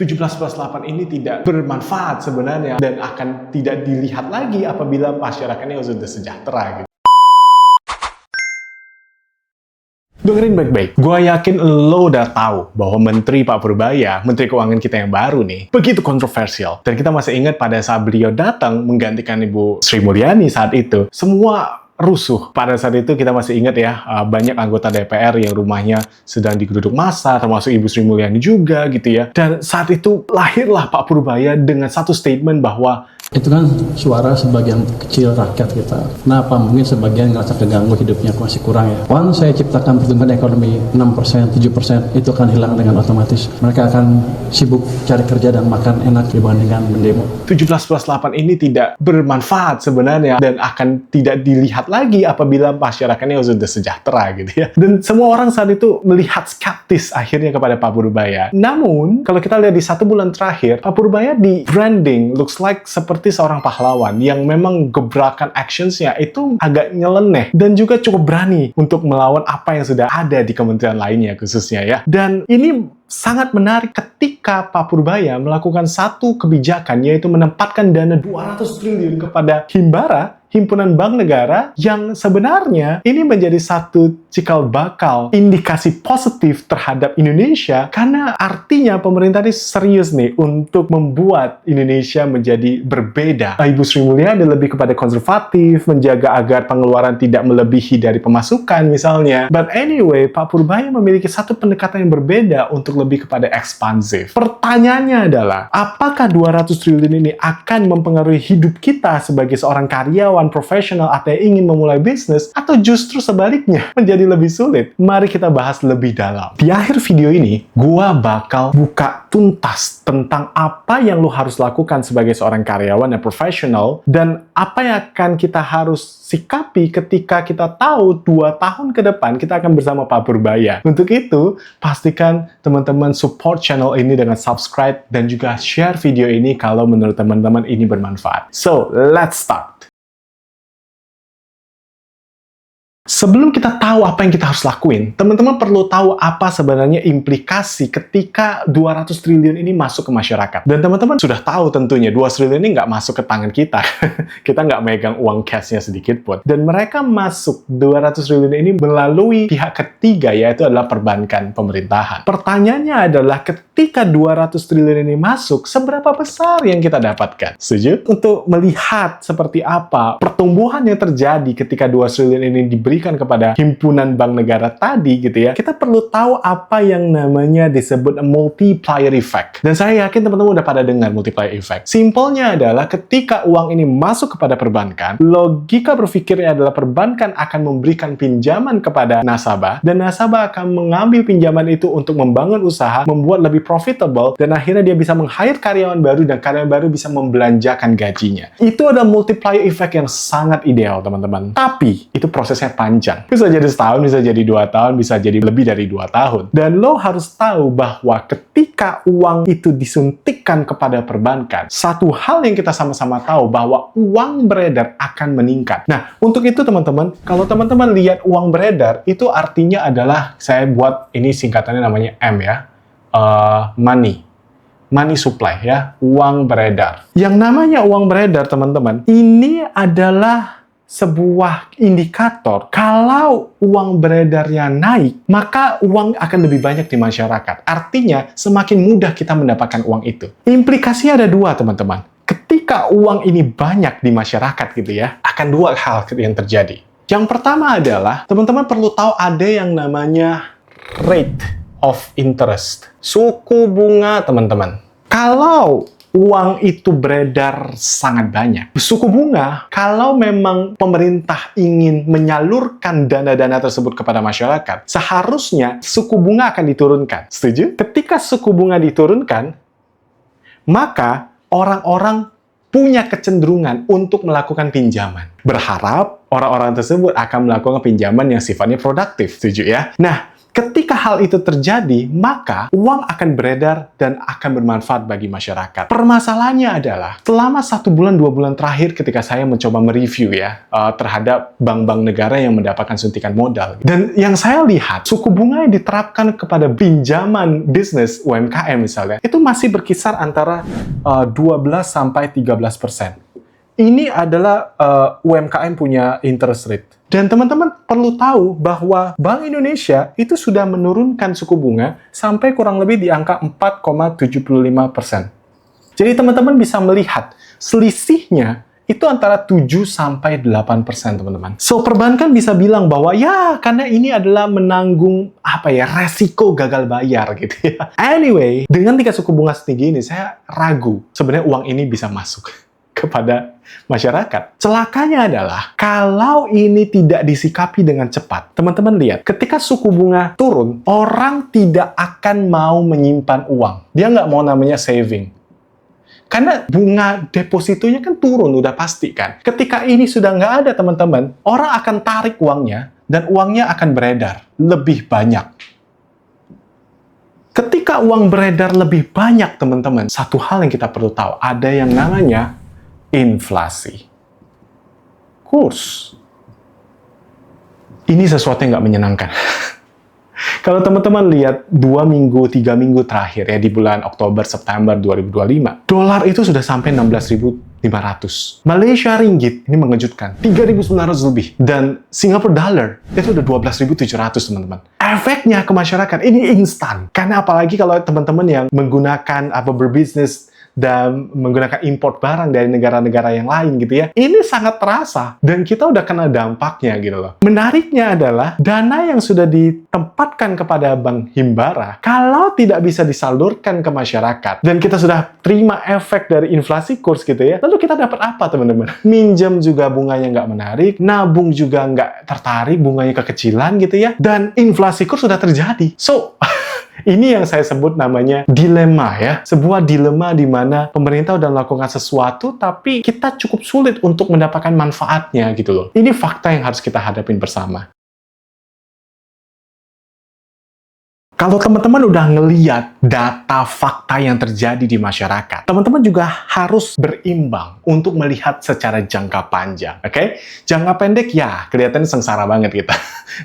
17+8 ini tidak bermanfaat sebenarnya dan akan tidak dilihat lagi apabila masyarakatnya sudah sejahtera gitu. Dengerin baik-baik, gue yakin lo udah tahu bahwa Menteri Pak Purbaya, Menteri Keuangan kita yang baru nih, begitu kontroversial. Dan kita masih ingat pada saat beliau datang menggantikan Ibu Sri Mulyani saat itu, semua rusuh. Pada saat itu kita masih ingat ya, banyak anggota DPR yang rumahnya sedang digeruduk massa, termasuk Ibu Sri Mulyani juga gitu ya. Dan saat itu lahirlah Pak Purbaya dengan satu statement bahwa itu kan suara sebagian kecil rakyat kita. Kenapa? Mungkin sebagian ngerasa keganggu hidupnya masih kurang ya. Once saya ciptakan pertumbuhan ekonomi 6%, 7%, itu akan hilang dengan otomatis. Mereka akan sibuk cari kerja dan makan enak dibandingkan mendemo. 17+8 ini tidak bermanfaat sebenarnya dan akan tidak dilihat lagi apabila masyarakatnya sudah sejahtera gitu ya. Dan semua orang saat itu melihat skeptis akhirnya kepada Pak Purbaya. Namun, kalau kita lihat di 1 bulan terakhir, Pak Purbaya di branding looks like seperti seorang pahlawan yang memang gebrakan actions-nya itu agak nyeleneh dan juga cukup berani untuk melawan apa yang sudah ada di kementerian lainnya khususnya ya. Dan ini sangat menarik ketika Pak Purbaya melakukan satu kebijakan, yaitu menempatkan dana 200 triliun kepada Himbara, Himpunan Bank Negara, yang sebenarnya ini menjadi satu cikal bakal indikasi positif terhadap Indonesia, karena artinya pemerintah ini serius nih untuk membuat Indonesia menjadi berbeda. Ibu Sri Mulyani lebih kepada konservatif, menjaga agar pengeluaran tidak melebihi dari pemasukan misalnya. But anyway, Pak Purbaya memiliki satu pendekatan yang berbeda untuk lebih kepada ekspansif. Pertanyaannya adalah, apakah 200 triliun ini akan mempengaruhi hidup kita sebagai seorang karyawan profesional atau yang ingin memulai bisnis, atau justru sebaliknya menjadi lebih sulit? Mari kita bahas lebih dalam. Di akhir video ini, gua bakal buka tuntas tentang apa yang lo harus lakukan sebagai seorang karyawan yang profesional dan apa yang akan kita harus sikapi ketika kita tahu 2 tahun ke depan kita akan bersama Pak Purbaya. Untuk itu, pastikan teman-teman support channel ini dengan subscribe dan juga share video ini kalau menurut teman-teman ini bermanfaat. So, let's start. Sebelum kita tahu apa yang kita harus lakuin, teman-teman perlu tahu apa sebenarnya implikasi ketika 200 triliun ini masuk ke masyarakat. Dan teman-teman sudah tahu tentunya 2 triliun ini nggak masuk ke tangan kita. Kita nggak megang uang cashnya sedikit pun. Dan mereka masuk 200 triliun ini melalui pihak ketiga, yaitu adalah perbankan pemerintahan. Pertanyaannya adalah ketika 200 triliun ini masuk, seberapa besar yang kita dapatkan? Setuju? Untuk melihat seperti apa pertumbuhan yang terjadi ketika 2 triliun ini diberikan kepada Himpunan Bank Negara tadi gitu ya, kita perlu tahu apa yang namanya disebut multiplier effect. Dan saya yakin teman-teman udah pada dengar multiplier effect. Simpelnya adalah ketika uang ini masuk kepada perbankan, logika berpikirnya adalah perbankan akan memberikan pinjaman kepada nasabah, dan nasabah akan mengambil pinjaman itu untuk membangun usaha, membuat lebih profitable, dan akhirnya dia bisa meng-hire karyawan baru, dan karyawan baru bisa membelanjakan gajinya. Itu adalah multiplier effect yang sangat ideal, teman-teman. Tapi, itu prosesnya panjang. Bisa jadi setahun, bisa jadi 2 tahun, bisa jadi lebih dari 2 tahun. Dan lo harus tahu bahwa ketika uang itu disuntikkan kepada perbankan, satu hal yang kita sama-sama tahu bahwa uang beredar akan meningkat. Nah, untuk itu teman-teman, kalau teman-teman lihat uang beredar, itu artinya adalah, saya buat ini singkatannya namanya M ya, money supply ya, uang beredar. Yang namanya uang beredar teman-teman, ini adalah sebuah indikator kalau uang beredarnya naik, maka uang akan lebih banyak di masyarakat. Artinya, semakin mudah kita mendapatkan uang itu. Implikasinya ada 2, teman-teman. Ketika uang ini banyak di masyarakat gitu ya, akan 2 hal yang terjadi. Yang pertama adalah, teman-teman perlu tahu ada yang namanya rate of interest. Suku bunga, teman-teman. Kalau uang itu beredar sangat banyak, suku bunga, kalau memang pemerintah ingin menyalurkan dana-dana tersebut kepada masyarakat, seharusnya suku bunga akan diturunkan. Setuju? Ketika suku bunga diturunkan, maka orang-orang punya kecenderungan untuk melakukan pinjaman. Berharap orang-orang tersebut akan melakukan pinjaman yang sifatnya produktif. Setuju ya? Nah, Ketika hal itu terjadi, maka uang akan beredar dan akan bermanfaat bagi masyarakat. Permasalahannya adalah, selama 1 bulan, 2 bulan terakhir ketika saya mencoba mereview terhadap bank-bank negara yang mendapatkan suntikan modal. Dan yang saya lihat, suku bunga yang diterapkan kepada pinjaman bisnis UMKM misalnya, itu masih berkisar antara 12-13%. Ini adalah UMKM punya interest rate. Dan teman-teman perlu tahu bahwa Bank Indonesia itu sudah menurunkan suku bunga sampai kurang lebih di angka 4,75%. Jadi teman-teman bisa melihat selisihnya itu antara 7-8%, teman-teman. So, perbankan bisa bilang bahwa ya, karena ini adalah menanggung resiko gagal bayar gitu ya. Anyway, dengan tingkat suku bunga setinggi ini, saya ragu sebenarnya uang ini bisa masuk kepada masyarakat. Celakanya adalah, kalau ini tidak disikapi dengan cepat, teman-teman lihat, ketika suku bunga turun, orang tidak akan mau menyimpan uang. Dia nggak mau namanya saving. Karena bunga depositonya kan turun, udah pasti kan. Ketika ini sudah nggak ada, teman-teman, orang akan tarik uangnya, dan uangnya akan beredar lebih banyak. Ketika uang beredar lebih banyak, teman-teman, satu hal yang kita perlu tahu, ada yang namanya inflasi. Kurs. Ini sesuatu yang nggak menyenangkan. Kalau teman-teman lihat 2 minggu, 3 minggu terakhir ya, di bulan Oktober, September 2025, dolar itu sudah sampai 16.500. Malaysia ringgit, ini mengejutkan, 3.900 lebih. Dan Singapore dollar, itu udah 12.700, teman-teman. Efeknya ke masyarakat, ini instan. Karena apalagi kalau teman-teman yang menggunakan berbisnis dan menggunakan import barang dari negara-negara yang lain gitu ya, ini sangat terasa dan kita udah kena dampaknya gitu loh. Menariknya adalah dana yang sudah ditempatkan kepada Bank Himbara, kalau tidak bisa disalurkan ke masyarakat dan kita sudah terima efek dari inflasi kurs gitu ya, lalu kita dapat apa, teman-teman? Minjem juga bunganya nggak menarik, nabung juga nggak tertarik, bunganya kekecilan gitu ya, dan inflasi kurs sudah terjadi. So, ini yang saya sebut namanya dilema ya. Sebuah dilema di mana pemerintah udah melakukan sesuatu, tapi kita cukup sulit untuk mendapatkan manfaatnya gitu loh. Ini fakta yang harus kita hadapin bersama. Kalau teman-teman udah ngeliat data fakta yang terjadi di masyarakat, teman-teman juga harus berimbang untuk melihat secara jangka panjang, oke? Jangka pendek ya, kelihatannya sengsara banget kita.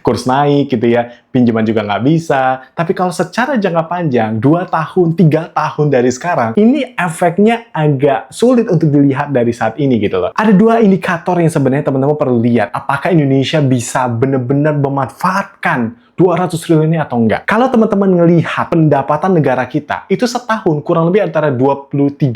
Kurs naik gitu ya, pinjaman juga nggak bisa. Tapi kalau secara jangka panjang, 2 tahun, 3 tahun dari sekarang, ini efeknya agak sulit untuk dilihat dari saat ini gitu loh. Ada 2 indikator yang sebenarnya teman-teman perlu lihat. Apakah Indonesia bisa benar-benar memanfaatkan 200 triliun ini atau enggak. Kalau teman-teman ngelihat pendapatan negara kita, itu setahun kurang lebih antara 23.000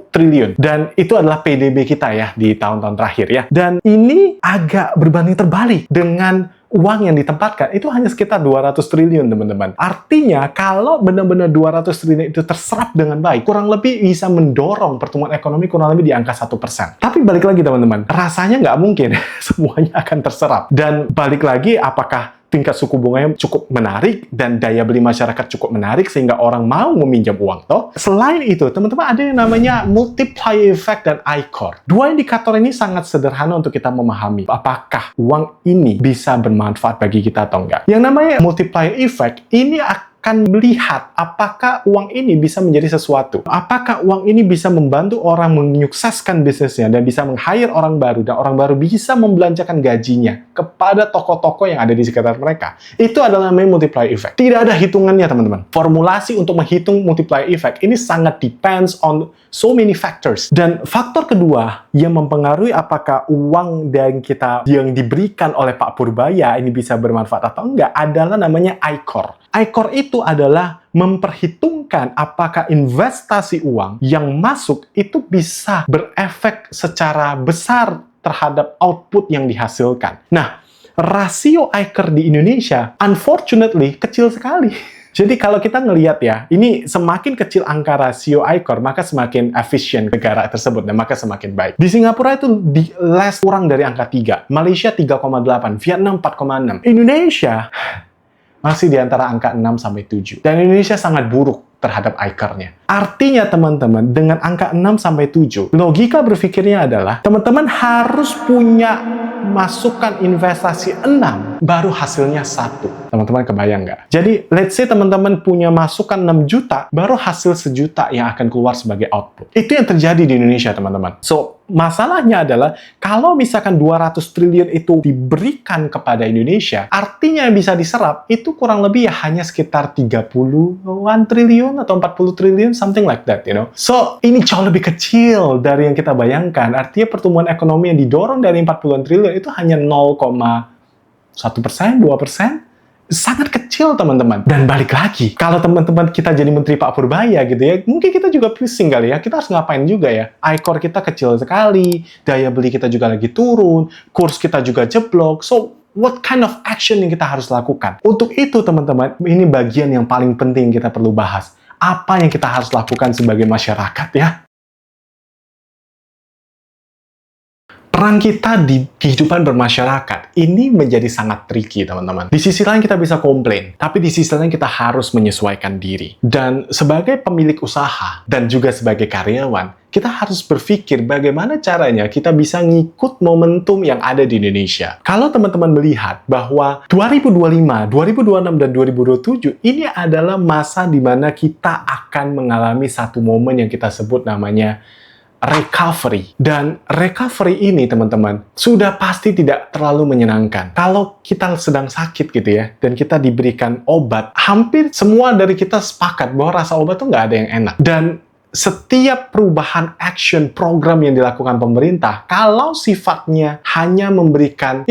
triliun. Dan itu adalah PDB kita ya di tahun-tahun terakhir ya. Dan ini agak berbanding terbalik dengan uang yang ditempatkan, itu hanya sekitar 200 triliun, teman-teman. Artinya, kalau benar-benar 200 triliun itu terserap dengan baik, kurang lebih bisa mendorong pertumbuhan ekonomi kurang lebih di angka 1%. Tapi balik lagi, teman-teman, rasanya nggak mungkin semuanya akan terserap. Dan balik lagi, apakah tingkat suku bunganya cukup menarik dan daya beli masyarakat cukup menarik sehingga orang mau meminjam uang toh. Selain itu, teman-teman, ada yang namanya multiplier effect dan ICOR. 2 indikator ini sangat sederhana untuk kita memahami apakah uang ini bisa bermanfaat bagi kita atau enggak. Yang namanya multiplier effect ini akan melihat apakah uang ini bisa menjadi sesuatu. Apakah uang ini bisa membantu orang menyukseskan bisnisnya dan bisa meng-hire orang baru, dan orang baru bisa membelanjakan gajinya kepada toko-toko yang ada di sekitar mereka. Itu adalah namanya multiplier effect. Tidak ada hitungannya, teman-teman. Formulasi untuk menghitung multiplier effect ini sangat depends on so many factors. Dan faktor kedua yang mempengaruhi apakah uang dan kita yang diberikan oleh Pak Purbaya ini bisa bermanfaat atau enggak adalah namanya ICOR. ICOR itu adalah memperhitungkan apakah investasi uang yang masuk itu bisa berefek secara besar terhadap output yang dihasilkan. Nah, rasio ICOR di Indonesia, unfortunately, kecil sekali. Jadi kalau kita ngelihat ya, ini semakin kecil angka rasio ICOR, maka semakin efisien negara tersebut, dan maka semakin baik. Di Singapura itu kurang dari angka 3, Malaysia 3,8, Vietnam 4,6. Indonesia masih di antara angka 6-7. Dan Indonesia sangat buruk terhadap ICOR-nya. Artinya teman-teman, dengan angka 6-7, logika berpikirnya adalah teman-teman harus punya masukan investasi 6, baru hasilnya 1. Teman-teman kebayang nggak? Jadi, let's say teman-teman punya masukan 6 juta, baru hasil 1 juta yang akan keluar sebagai output. Itu yang terjadi di Indonesia, teman-teman. So, masalahnya adalah, kalau misalkan 200 triliun itu diberikan kepada Indonesia, artinya yang bisa diserap, itu kurang lebih ya hanya sekitar 30-an triliun atau 40 triliun, something like that, you know. So, ini jauh lebih kecil dari yang kita bayangkan. Artinya pertumbuhan ekonomi yang didorong dari 40-an triliun itu hanya 0,1%, 2%. Sangat kecil, teman-teman. Dan balik lagi, kalau teman-teman kita jadi Menteri Pak Purbaya gitu ya, mungkin kita juga pusing kali ya, kita harus ngapain juga ya. ICOR kita kecil sekali, daya beli kita juga lagi turun, kurs kita juga jeblok. So, what kind of action yang kita harus lakukan? Untuk itu, teman-teman, ini bagian yang paling penting kita perlu bahas. Apa yang kita harus lakukan sebagai masyarakat ya? Peran kita di kehidupan bermasyarakat ini menjadi sangat tricky, teman-teman. Di sisi lain kita bisa komplain, tapi di sisi lain kita harus menyesuaikan diri. Dan sebagai pemilik usaha dan juga sebagai karyawan, kita harus berpikir bagaimana caranya kita bisa ngikut momentum yang ada di Indonesia. Kalau teman-teman melihat bahwa 2025, 2026, dan 2027 ini adalah masa di mana kita akan mengalami satu momen yang kita sebut namanya recovery. Dan recovery ini, teman-teman, sudah pasti tidak terlalu menyenangkan. Kalau kita sedang sakit gitu ya, dan kita diberikan obat, hampir semua dari kita sepakat bahwa rasa obat tuh nggak ada yang enak. Dan setiap perubahan action program yang dilakukan pemerintah, kalau sifatnya hanya memberikan,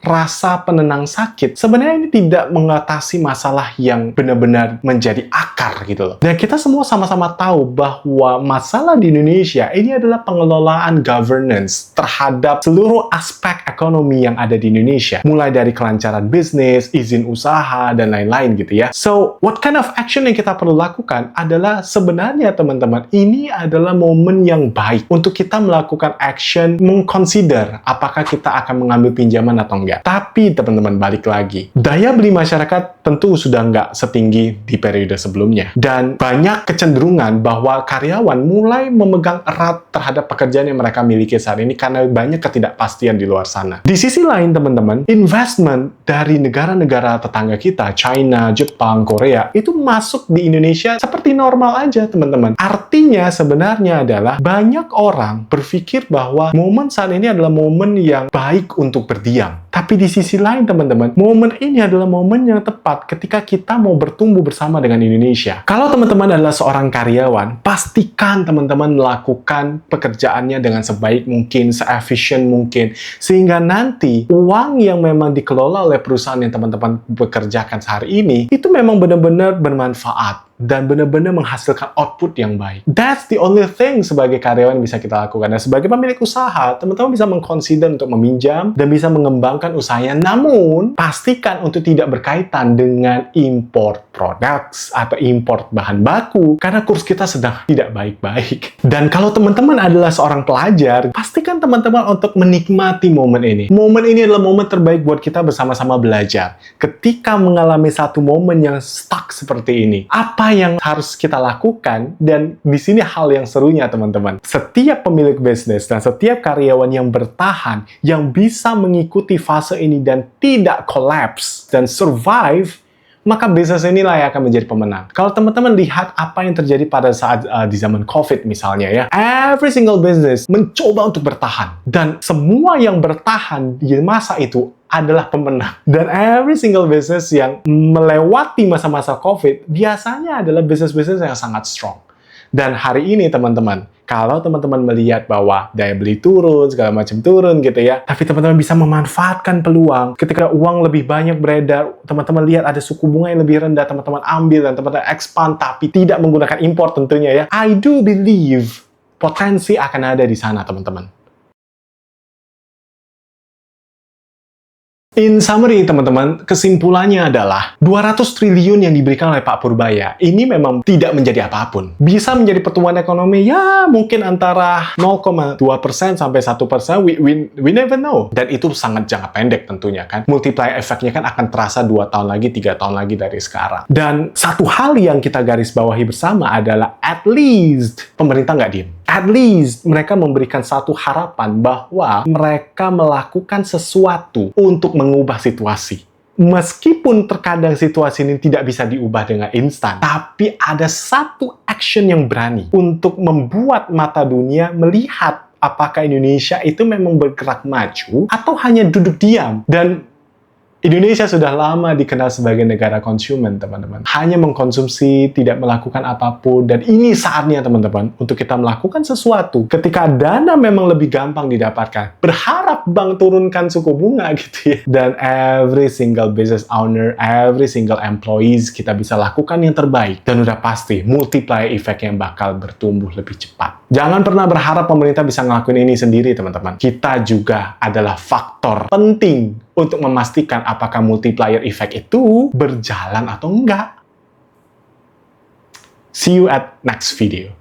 rasa penenang sakit, sebenarnya ini tidak mengatasi masalah yang benar-benar menjadi akar gitu loh. Dan kita semua sama-sama tahu bahwa masalah di Indonesia ini adalah pengelolaan governance terhadap seluruh aspek ekonomi yang ada di Indonesia. Mulai dari kelancaran bisnis, izin usaha, dan lain-lain gitu ya. So, what kind of action yang kita perlu lakukan adalah sebenarnya, teman-teman, ini adalah momen yang baik untuk kita melakukan action, mengconsider apakah kita akan mengambil pinjaman atau enggak. Tapi, teman-teman, balik lagi. Daya beli masyarakat tentu sudah nggak setinggi di periode sebelumnya. Dan banyak kecenderungan bahwa karyawan mulai memegang erat terhadap pekerjaan yang mereka miliki saat ini karena banyak ketidakpastian di luar sana. Di sisi lain, teman-teman, investment dari negara-negara tetangga kita, China, Jepang, Korea, itu masuk di Indonesia seperti normal aja, teman-teman. Artinya, sebenarnya adalah banyak orang berpikir bahwa momen saat ini adalah momen yang baik untuk berdiam. Tapi di sisi lain, teman-teman, momen ini adalah momen yang tepat ketika kita mau bertumbuh bersama dengan Indonesia. Kalau teman-teman adalah seorang karyawan, pastikan teman-teman melakukan pekerjaannya dengan sebaik mungkin, se-efisien mungkin, sehingga nanti uang yang memang dikelola oleh perusahaan yang teman-teman bekerjakan sehari ini, itu memang benar-benar bermanfaat dan benar-benar menghasilkan output yang baik. That's the only thing sebagai karyawan yang bisa kita lakukan. Dan sebagai pemilik usaha, teman-teman bisa mengconsider untuk meminjam dan bisa mengembangkan usahanya. Namun, pastikan untuk tidak berkaitan dengan import products atau import bahan baku, karena kurs kita sedang tidak baik-baik. Dan kalau teman-teman adalah seorang pelajar, pastikan teman-teman untuk menikmati momen ini. Momen ini adalah momen terbaik buat kita bersama-sama belajar. Ketika mengalami satu momen yang stuck seperti ini, apa yang harus kita lakukan? Dan di sini hal yang serunya, teman-teman. Setiap pemilik bisnis dan setiap karyawan yang bertahan, yang bisa mengikuti fase ini dan tidak collapse dan survive, maka bisnis inilah yang akan menjadi pemenang. Kalau teman-teman lihat apa yang terjadi pada saat di zaman COVID misalnya ya, every single business mencoba untuk bertahan. Dan semua yang bertahan di masa itu adalah pemenang. Dan every single business yang melewati masa-masa COVID biasanya adalah bisnis-bisnis yang sangat strong. Dan hari ini, teman-teman, kalau teman-teman melihat bahwa daya beli turun, segala macam turun gitu ya, tapi teman-teman bisa memanfaatkan peluang. Ketika uang lebih banyak beredar, teman-teman lihat ada suku bunga yang lebih rendah, teman-teman ambil dan teman-teman expand, tapi tidak menggunakan import tentunya ya. I do believe potensi akan ada di sana, teman-teman. In summary, teman-teman, kesimpulannya adalah 200 triliun yang diberikan oleh Pak Purbaya ini memang tidak menjadi apapun. Bisa menjadi pertumbuhan ekonomi ya mungkin antara 0,2% sampai 1%, we never know. Dan itu sangat jangka pendek tentunya kan. Multiplier efeknya kan akan terasa 2 tahun lagi, 3 tahun lagi dari sekarang. Dan satu hal yang kita garis bawahi bersama adalah at least pemerintah nggak diem. At least mereka memberikan satu harapan bahwa mereka melakukan sesuatu untuk mengubah situasi. Meskipun terkadang situasi ini tidak bisa diubah dengan instan, tapi ada satu action yang berani untuk membuat mata dunia melihat apakah Indonesia itu memang bergerak maju atau hanya duduk diam. Dan Indonesia sudah lama dikenal sebagai negara konsumen, teman-teman. Hanya mengkonsumsi, tidak melakukan apapun. Dan ini saatnya, teman-teman, untuk kita melakukan sesuatu. Ketika dana memang lebih gampang didapatkan, berharap bank turunkan suku bunga gitu ya. Dan every single business owner, every single employees, kita bisa lakukan yang terbaik. Dan udah pasti, multiplier effect yang bakal bertumbuh lebih cepat. Jangan pernah berharap pemerintah bisa ngelakuin ini sendiri, teman-teman. Kita juga adalah faktor penting untuk memastikan apakah multiplier effect itu berjalan atau enggak. See you at next video.